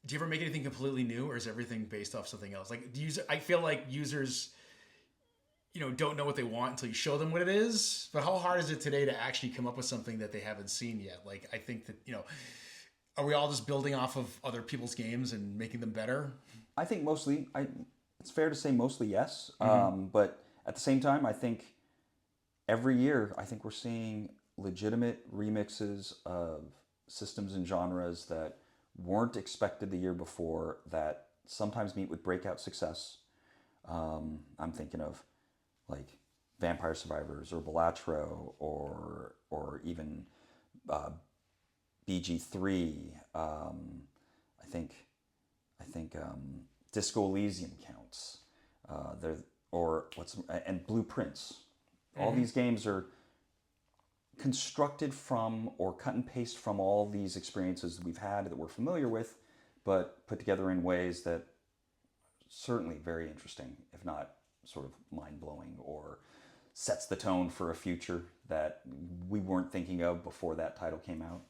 do you ever make anything completely new, or is everything based off something else? Like, I feel like users, don't know what they want until you show them what it is. But how hard is it today to actually come up with something that they haven't seen yet? Like, I think that, are we all just building off of other people's games and making them better? I think mostly, it's fair to say mostly yes. But at the same time, I think every year, I think we're seeing legitimate remixes of systems and genres that weren't expected the year before that sometimes meet with breakout success. I'm thinking of like Vampire Survivors or Balatro or even BG3. I think Disco Elysium counts. And Blueprints. All these games are constructed from or cut and paste from all these experiences that we've had that we're familiar with, but put together in ways that certainly very interesting, if not sort of mind-blowing, or sets the tone for a future that we weren't thinking of before that title came out.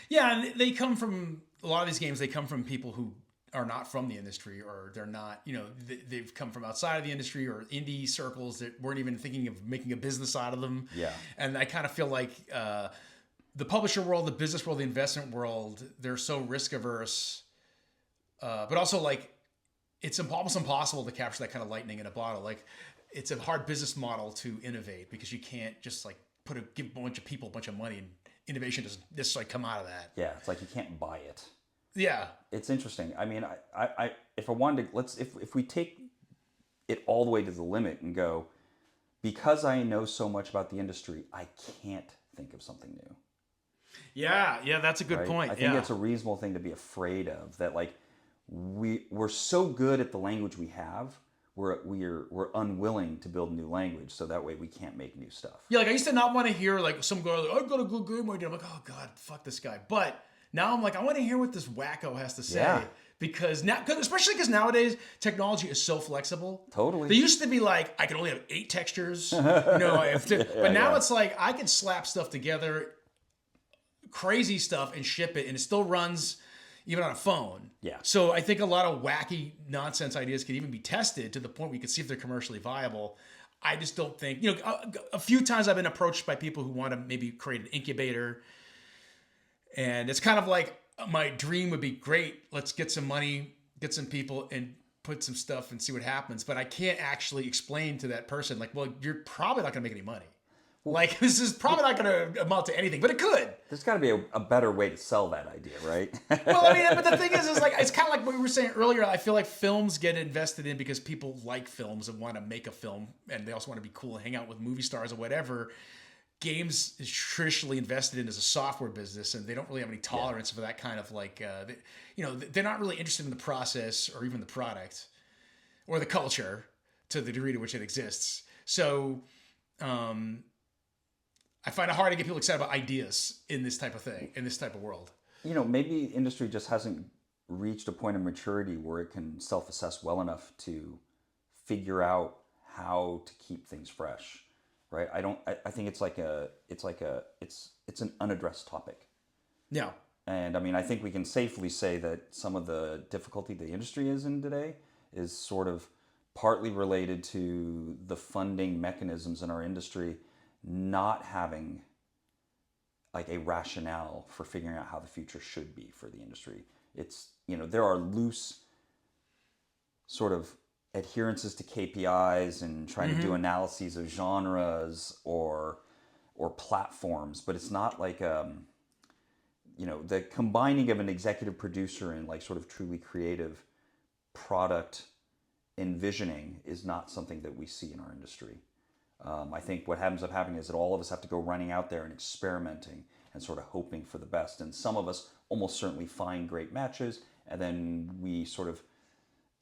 Yeah, and they come from a lot of these games. They come from people who are not from the industry, or they're not. They've come from outside of the industry or indie circles that weren't even thinking of making a business out of them. Yeah, and I kind of feel like the publisher world, the business world, the investment world, they're so risk averse, but also like it's almost impossible to capture that kind of lightning in a bottle. Like it's a hard business model to innovate because you can't just like give a bunch of people a bunch of money and innovation doesn't just like come out of that. Yeah, it's like you can't buy it. Yeah, it's interesting. I mean, I if I wanted to, if we take it all the way to the limit and go, because I know so much about the industry, I can't think of something new. Yeah, that's a good right? point. I think it's a reasonable thing to be afraid of. That like we're so good at the language we have, we're unwilling to build new language, so that way we can't make new stuff. Yeah, like I used to not want to hear like some guy like, I've got a good game idea. I'm like, oh god, fuck this guy. But now I'm like, I want to hear what this wacko has to say. Yeah. Because now, especially because nowadays technology is so flexible. Totally. They used to be like, I can only have 8 textures. But now it's like I can slap stuff together, crazy stuff, and ship it, and it still runs even on a phone. Yeah. So I think a lot of wacky nonsense ideas can even be tested to the point where you can see if they're commercially viable. I just don't think, a few times I've been approached by people who want to maybe create an incubator. And it's kind of like my dream would be great. Let's get some money, get some people, and put some stuff and see what happens. But I can't actually explain to that person, like, well, you're probably not going to make any money. Like, this is probably not going to amount to anything, but it could. There's got to be a better way to sell that idea, right? Well, I mean, but the thing is like, it's kind of like what we were saying earlier. I feel like films get invested in because people like films and want to make a film, and they also want to be cool and hang out with movie stars or whatever. Games is traditionally invested in as a software business, and they don't really have any tolerance for that kind of like, they're not really interested in the process or even the product or the culture to the degree to which it exists. So, I find it hard to get people excited about ideas in this type of thing, in this type of world. Maybe industry just hasn't reached a point of maturity where it can self-assess well enough to figure out how to keep things fresh, right? I think it's an unaddressed topic. Yeah. And I mean, I think we can safely say that some of the difficulty the industry is in today is sort of partly related to the funding mechanisms in our industry not having like a rationale for figuring out how the future should be for the industry. It's, there are loose sort of adherences to KPIs and trying to do analyses of genres or platforms, but it's not like, the combining of an executive producer and like sort of truly creative product envisioning is not something that we see in our industry. I think what ends up happening is that all of us have to go running out there and experimenting and sort of hoping for the best. And some of us almost certainly find great matches, and then we sort of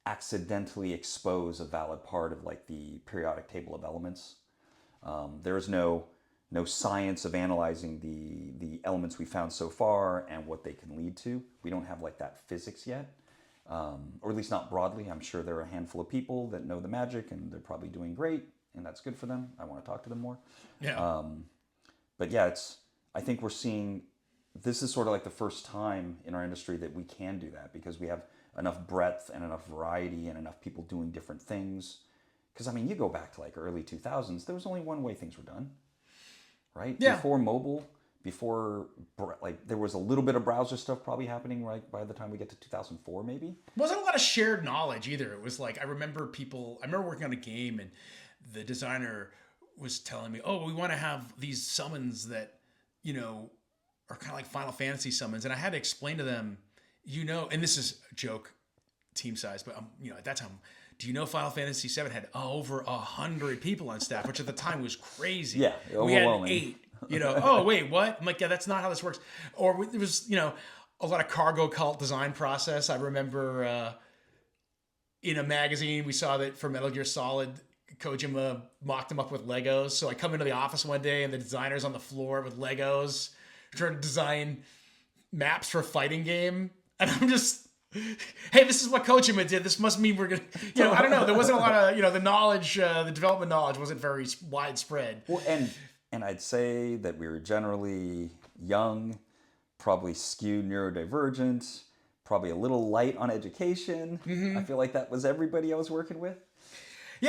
accidentally expose a valid part of like the periodic table of elements. There is no science of analyzing the elements we found so far and what they can lead to. We don't have like that physics yet, or at least not broadly. I'm sure there are a handful of people that know the magic, and they're probably doing great, and that's good for them. I want to talk to them more. Yeah. But yeah, I think we're seeing this is sort of like the first time in our industry that we can do that because we have enough breadth and enough variety and enough people doing different things. Because, I mean, you go back to like early 2000s, there was only one way things were done, right? Yeah. Before mobile, before, like, there was a little bit of browser stuff probably happening right by the time we get to 2004, maybe. Wasn't a lot of shared knowledge either. It was like, I remember working on a game and the designer was telling me, oh, we want to have these summons that, are kind of like Final Fantasy summons. And I had to explain to them, and this is a joke team size, but at that time, do you know Final Fantasy VII had over 100 people on staff, which at the time was crazy. Yeah, overwhelming. We had 8. Oh wait, what? I'm like, yeah, that's not how this works. Or there was, a lot of cargo cult design process. I remember in a magazine we saw that for Metal Gear Solid, Kojima mocked him up with Legos. So I come into the office one day and the designer's on the floor with Legos trying to design maps for a fighting game, and I'm just, hey, this is what Kojima did. This must mean we're gonna, I don't know. There wasn't a lot of, the knowledge, the development knowledge wasn't very widespread. Well, and I'd say that we were generally young, probably skewed neurodivergent, probably a little light on education. I feel like that was everybody I was working with.